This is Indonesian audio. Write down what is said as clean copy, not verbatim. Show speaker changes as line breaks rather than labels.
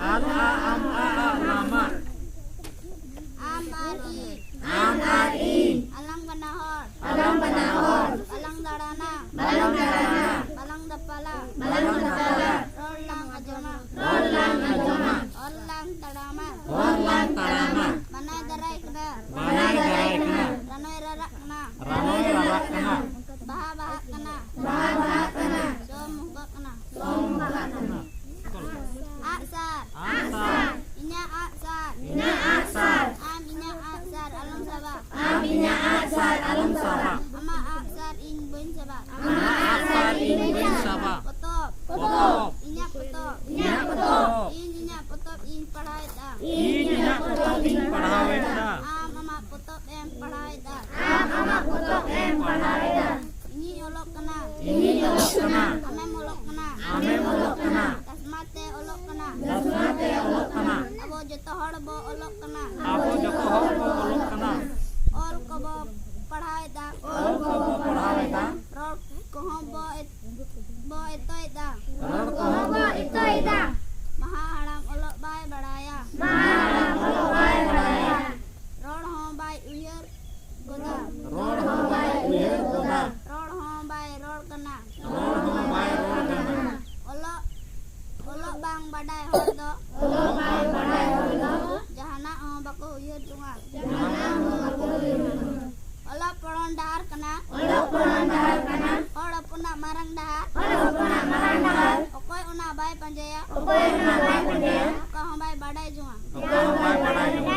Anu a am a lama.
Am ari.
Am ari.
Alang banahor.
Alang banahor.
Balang darana.
Balang darana.
Balang dapala.
Balang dapala.
Rolang ajoma.
Rolang ajoma.
Orlang tadama.
Rolang tarama.
Manay daray kena.
Manay daray kena.
Ranoy rarak kena.
Ranoy rarak kena.
Baha baha kena.
Baha baha kena.
Som muka kena.
Som baha kena.
Aksar.
Asar.
Inya aksar.
Inya asar.
Am inya aksar alam sabak.
Am inya asar alam sabak.
Ama aksar in bun sabak.
Ama asar in bin sabak.
Potop.
Potop.
Inya potop.
Inya potop.
Inya potop in padhai da.
Inya potop in padhawe da.
Am ama potop em padhai da.
Am ama potop em padhawe da.
Ini olok kena.
Ini olok kena.
Ame molok kena.
Ame molok kena.
Kasmate olok kena.
Dasmate olok kena.
Abo joto hor bo olok kena.
Abo joko hor bo olok kena.
Ol ko bo padhai da.
Ol ko bo padhawe da.
Rol ko bo etoy da.
Rol ko bo itoy da.
Maha haram olok bai badaya.
Maharam olok bai badaya.
Rol ho bai uyar goda.
Rol ho bai uyar goda.
Rol ho bai rol kena.
Rol ho bai rol kena.
Olok bang badai hor do.
Olok bai badai hor do.
Jahana ho baku uyar junga.
Jahana ho baku uyar.
Olok poron dahar kena.
Olok poron dahar kena.
Hor puna marang dahar.
Hor puna marang dahar.
Okoy una bai panjaya.
Okoy una bai panjaya.
Oka ho bai badai junga.
Oka ho bai badai junga.